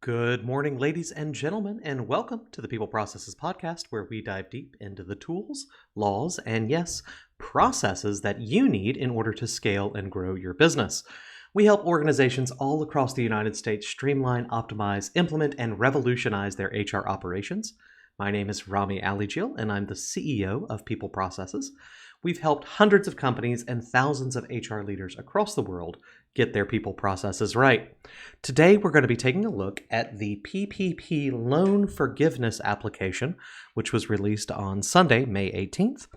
Good morning, ladies and gentlemen, and welcome to the People Processes Podcast, where we dive deep into the tools, laws, and yes, processes that you need in order to scale and grow your business. We help organizations all across the United States streamline, optimize, implement, and revolutionize their HR operations. My name is Rami Alijil, and I'm the CEO of People Processes. We've helped hundreds of companies and thousands of HR leaders across the world get their people processes right. Today, we're going to be taking a look at the PPP loan forgiveness application, which was released on Sunday, May 18th.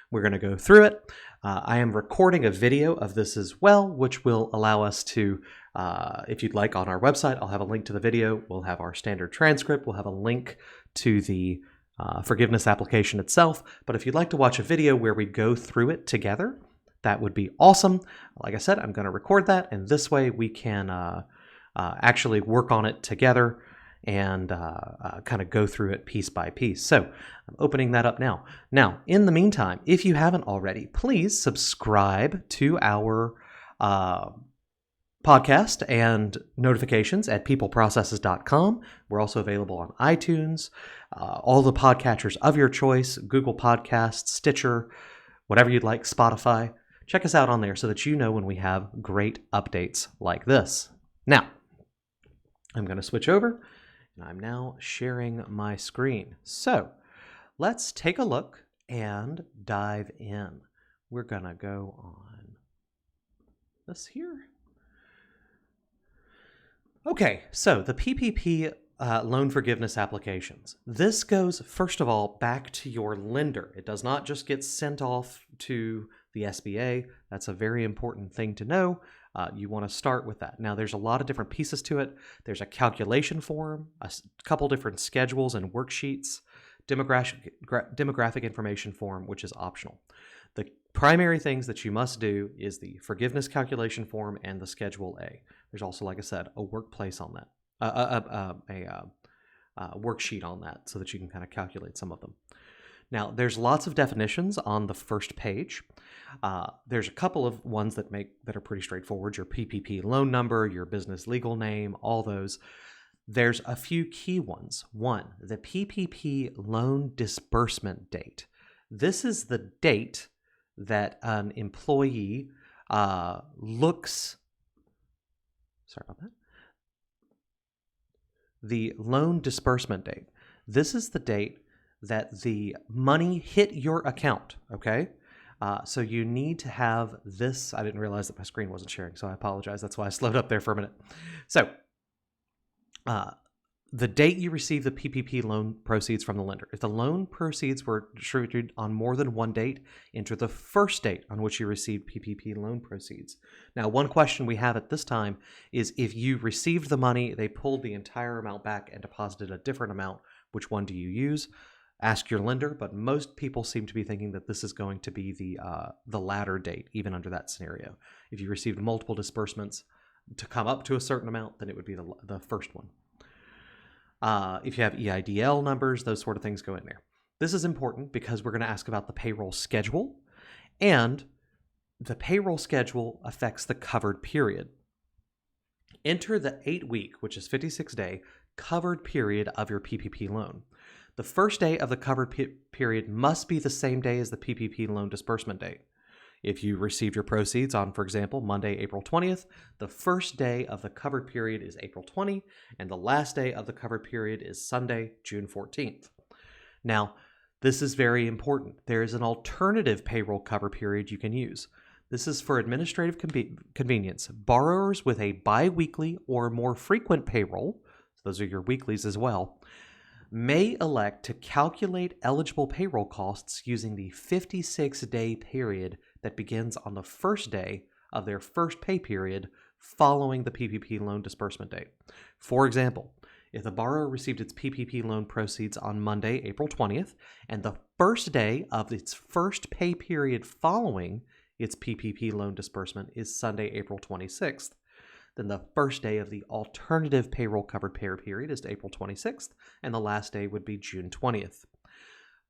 We're going to go through it. I am recording a video of this as well, which will allow us to, if you'd like, on our website, I'll have a link to the video. We'll have our standard transcript. We'll have a link to the forgiveness application itself. But if you'd like to watch a video where we go through it together, that would be awesome. Like I said, I'm going to record that, and this way we can actually work on it together and kind of go through it piece by piece. So I'm opening that up now. Now, in the meantime, if you haven't already, please subscribe to our podcast and notifications at peopleprocesses.com. We're also available on iTunes, all the podcatchers of your choice, Google Podcasts, Stitcher, whatever you'd like, Spotify. Check us out on there so that you know when we have great updates like this. Now, I'm going to switch over, and I'm now sharing my screen. So let's take a look and dive in. We're going to go on this here. Okay, so the PPP loan forgiveness applications. This goes, first of all, back to your lender. It does not just get sent off to the SBA. That's a very important thing to know. You want to start with that. Now, there's a lot of different pieces to it. There's a calculation form, a couple different schedules and worksheets, demographic information form, which is optional. The primary things that you must do is the forgiveness calculation form and the Schedule A. There's also, like I said, a workplace on that, a worksheet on that so that you can kind of calculate some of them. Now, there's lots of definitions on the first page. There's a couple of ones that are pretty straightforward. Your PPP loan number, your business legal name, all those. There's a few key ones. One, the PPP loan disbursement date. This is the date that an employee looks. Sorry about that. The loan disbursement date. This is the date that the money hit your account, okay? So you need to have this. I didn't realize that my screen wasn't sharing, so I apologize. That's why I slowed up there for a minute. So the date you receive the PPP loan proceeds from the lender. If the loan proceeds were distributed on more than one date, enter the first date on which you received PPP loan proceeds. Now, one question we have at this time is if you received the money, they pulled the entire amount back and deposited a different amount, which one do you use? Ask your lender, but most people seem to be thinking that this is going to be the latter date, even under that scenario. If you received multiple disbursements to come up to a certain amount, then it would be the first one. If you have EIDL numbers, those sort of things go in there. This is important because we're going to ask about the payroll schedule, and the payroll schedule affects the covered period. Enter the 8-week, which is 56-day, covered period of your PPP loan. The first day of the covered period must be the same day as the PPP loan disbursement date. If you received your proceeds on, for example, Monday, April 20th, the first day of the covered period is April 20, and the last day of the covered period is Sunday, June 14th. Now, this is very important. There is an alternative payroll cover period you can use. This is for administrative convenience. Borrowers with a biweekly or more frequent payroll, so those are your weeklies as well, may elect to calculate eligible payroll costs using the 56-day period that begins on the first day of their first pay period following the PPP loan disbursement date. For example, if the borrower received its PPP loan proceeds on Monday, April 20th, and the first day of its first pay period following its PPP loan disbursement is Sunday, April 26th, then the first day of the alternative payroll covered pay period is April 26th, and the last day would be June 20th.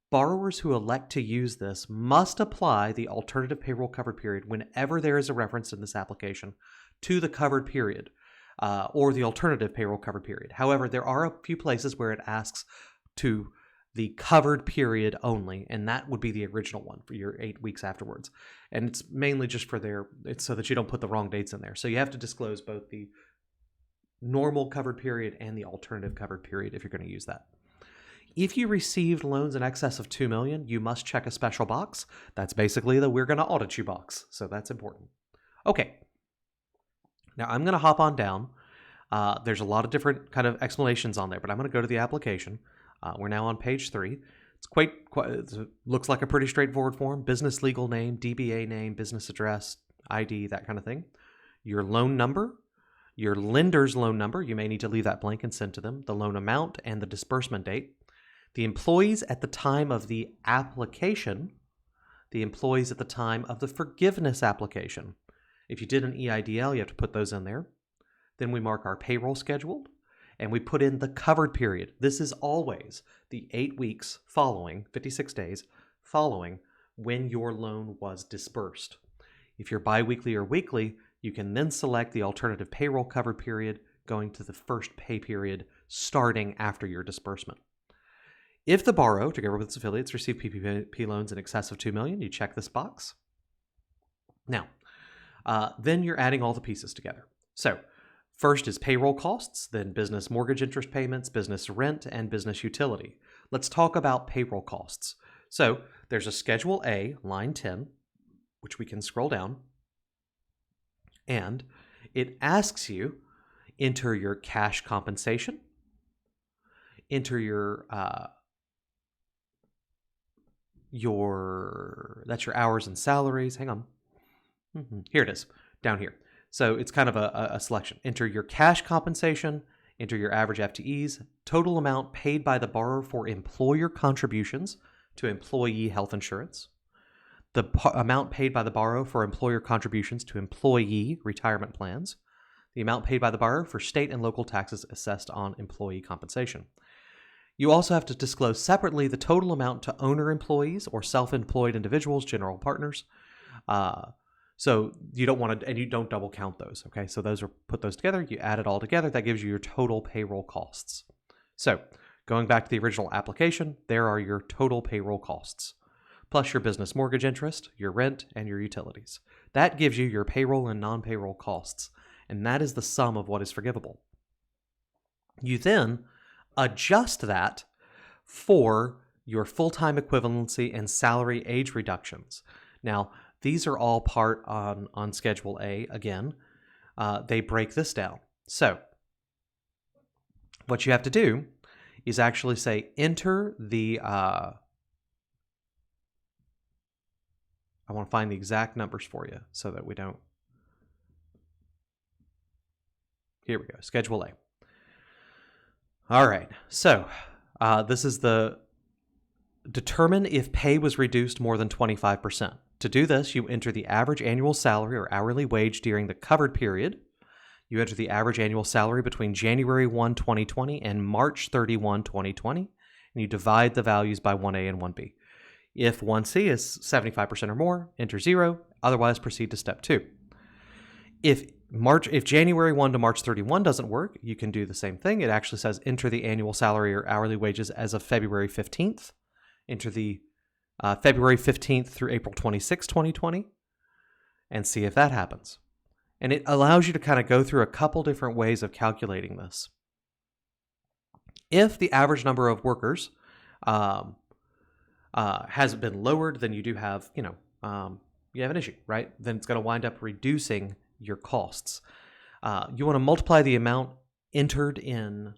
Borrowers who elect to use this must apply the alternative payroll covered period whenever there is a reference in this application to the covered period. or the alternative payroll covered period. However, there are a few places where it asks to the covered period only, and that would be the original one for your 8 weeks afterwards. And it's mainly just for it's so that you don't put the wrong dates in there. So you have to disclose both the normal covered period and the alternative covered period if you're going to use that. If you received loans in excess of $2 million, you must check a special box. That's basically the "we're going to audit you" box. So that's important. Okay. Now I'm going to hop on down. There's a lot of different kind of explanations on there, but I'm going to go to the application. We're now on page 3. It's it looks like a pretty straightforward form. Business legal name, DBA name, business address, ID, that kind of thing. Your loan number, your lender's loan number. You may need to leave that blank and send to them. The loan amount and the disbursement date. The employees at the time of the application. The employees at the time of the forgiveness application. If you did an EIDL, you have to put those in there. Then we mark our payroll scheduled, and we put in the covered period. This is always the 8 weeks following, 56 days following when your loan was disbursed. If you're biweekly or weekly, you can then select the alternative payroll covered period going to the first pay period starting after your disbursement. If the borrower, together with its affiliates, receive PPP loans in excess of $2 million, you check this box. Now, then you're adding all the pieces together. So, first is payroll costs, then business mortgage interest payments, business rent, and business utility. Let's talk about payroll costs. So, there's a Schedule A, line 10, which we can scroll down, and it asks you enter your cash compensation, enter that's your hours and salaries. Hang on. Here it is, down here. So it's kind of a selection. Enter your cash compensation, enter your average FTEs, total amount paid by the borrower for employer contributions to employee health insurance, the amount paid by the borrower for employer contributions to employee retirement plans, the amount paid by the borrower for state and local taxes assessed on employee compensation. You also have to disclose separately the total amount to owner employees or self-employed individuals, general partners. So you don't want to, and you don't double count those. Okay, so put those together. You add it all together. That gives you your total payroll costs. So going back to the original application, there are your total payroll costs, plus your business mortgage interest, your rent, and your utilities. That gives you your payroll and non-payroll costs, and that is the sum of what is forgivable. You then adjust that for your full-time equivalency and salary age reductions. Now, these are all part on Schedule A. Again, they break this down. So what you have to do is actually say enter the, I want to find the exact numbers for you so that we don't. Here we go, Schedule A. All right, so this is the determine if pay was reduced more than 25%. To do this, you enter the average annual salary or hourly wage during the covered period. You enter the average annual salary between January 1, 2020 and March 31, 2020, and you divide the values by 1A and 1B. If 1C is 75% or more, enter 0, otherwise proceed to step 2. If January 1 to March 31 doesn't work, you can do the same thing. It actually says enter the annual salary or hourly wages as of February 15th. Enter the February 15th through April 26, 2020, and see if that happens. And it allows you to kind of go through a couple different ways of calculating this. If the average number of workers has been lowered, then you do have, you have an issue, right? Then it's going to wind up reducing your costs. You want to multiply the amount entered in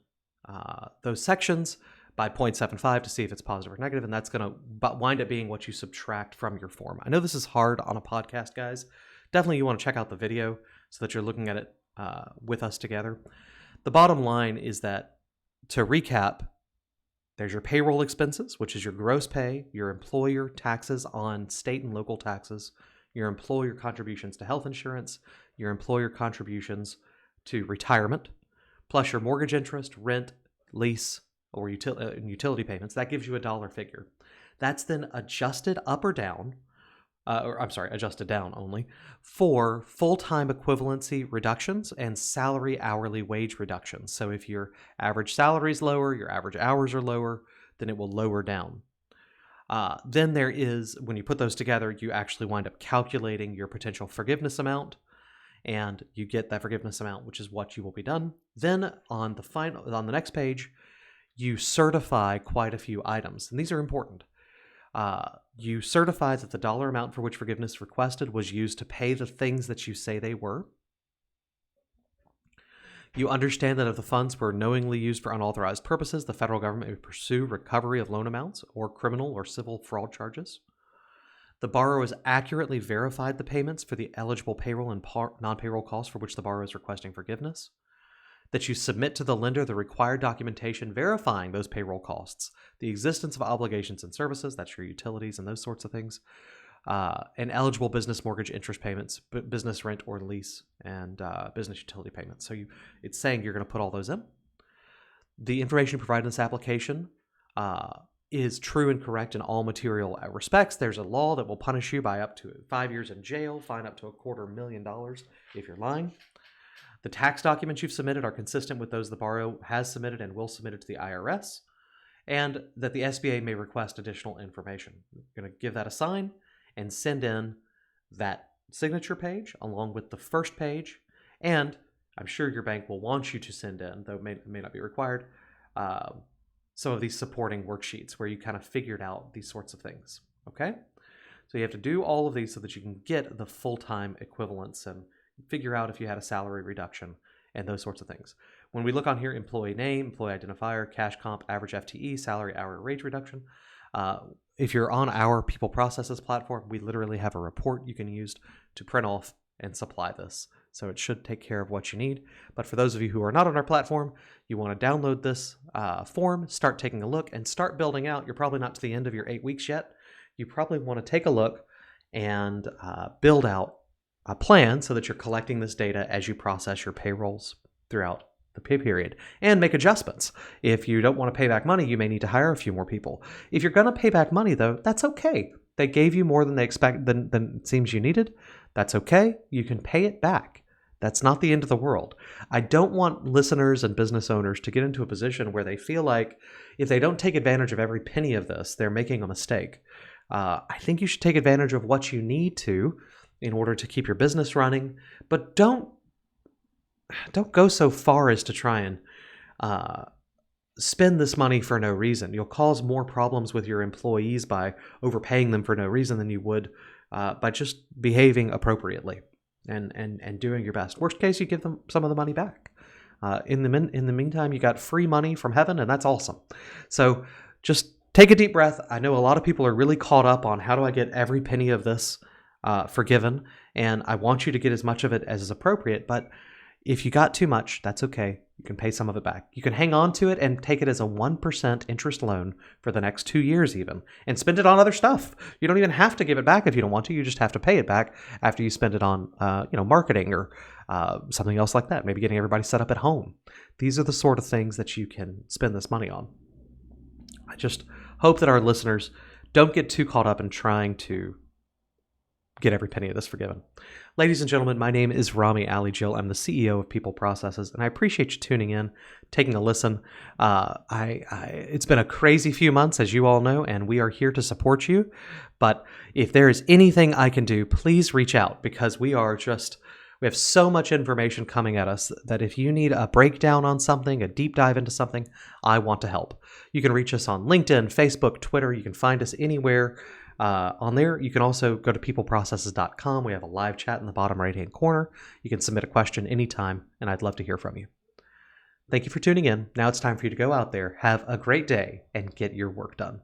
those sections by 0.75 to see if it's positive or negative, and that's going to wind up being what you subtract from your form. I know this is hard on a podcast, guys. Definitely you want to check out the video so that you're looking at it with us together. The bottom line is that, to recap, there's your payroll expenses, which is your gross pay, your employer taxes on state and local taxes, your employer contributions to health insurance, your employer contributions to retirement, plus your mortgage interest, rent, lease, or utility payments. That gives you a dollar figure. That's then adjusted up or down or I'm sorry, adjusted down only, for full-time equivalency reductions and salary hourly wage reductions. So if your average salary is lower, your average hours are lower, then it will lower down. Then there is, when you put those together, you actually wind up calculating your potential forgiveness amount, and you get that forgiveness amount, which is what you will be done. Then on the next page, you certify quite a few items, and these are important. You certify that the dollar amount for which forgiveness requested was used to pay the things that you say they were. You understand that if the funds were knowingly used for unauthorized purposes, the federal government may pursue recovery of loan amounts or criminal or civil fraud charges. The borrower has accurately verified the payments for the eligible payroll and non-payroll costs for which the borrower is requesting forgiveness. That you submit to the lender the required documentation verifying those payroll costs, the existence of obligations and services, that's your utilities and those sorts of things, and eligible business mortgage interest payments, business rent or lease, and business utility payments. So it's saying you're going to put all those in. The information provided in this application is true and correct in all material respects. There's a law that will punish you by up to 5 years in jail, fine up to $250,000 if you're lying. The tax documents you've submitted are consistent with those the borrower has submitted and will submit it to the IRS, and that the SBA may request additional information. You're going to give that a sign and send in that signature page along with the first page, and I'm sure your bank will want you to send in, though it may not be required, some of these supporting worksheets where you kind of figured out these sorts of things, okay? So you have to do all of these so that you can get the full-time equivalents and figure out if you had a salary reduction and those sorts of things. When we look on here, employee name, employee identifier, cash comp, average FTE, salary, hour, wage reduction. If you're on our People Processes platform, we literally have a report you can use to print off and supply this. So it should take care of what you need. But for those of you who are not on our platform, you want to download this form, start taking a look, and start building out. You're probably not to the end of your 8 weeks yet. You probably want to take a look and build out a plan so that you're collecting this data as you process your payrolls throughout the pay period, and make adjustments. If you don't want to pay back money, you may need to hire a few more people. If you're going to pay back money, though, that's okay. They gave you more than they expect than it seems you needed. That's okay. You can pay it back. That's not the end of the world. I don't want listeners and business owners to get into a position where they feel like if they don't take advantage of every penny of this, they're making a mistake. I think you should take advantage of what you need to in order to keep your business running, but don't go so far as to try and spend this money for no reason. You'll cause more problems with your employees by overpaying them for no reason than you would by just behaving appropriately and doing your best. Worst case, you give them some of the money back. In the meantime, you got free money from heaven, and that's awesome. So just take a deep breath. I know a lot of people are really caught up on how do I get every penny of this forgiven, and I want you to get as much of it as is appropriate, but if you got too much, that's okay. You can pay some of it back. You can hang on to it and take it as a 1% interest loan for the next 2 years even, and spend it on other stuff. You don't even have to give it back if you don't want to. You just have to pay it back after you spend it on marketing or something else like that, maybe getting everybody set up at home. These are the sort of things that you can spend this money on. I just hope that our listeners don't get too caught up in trying to get every penny of this forgiven. Ladies and gentlemen, my name is Rami Ali Jill. I'm the CEO of People Processes, and I appreciate you tuning in, taking a listen. It's been a crazy few months, as you all know, and we are here to support you. But if there is anything I can do, please reach out, because we have so much information coming at us that if you need a breakdown on something, a deep dive into something, I want to help. You can reach us on LinkedIn, Facebook, Twitter. You can find us anywhere on there. You can also go to peopleprocesses.com. We have a live chat in the bottom right-hand corner. You can submit a question anytime, and I'd love to hear from you. Thank you for tuning in. Now it's time for you to go out there, have a great day, and get your work done.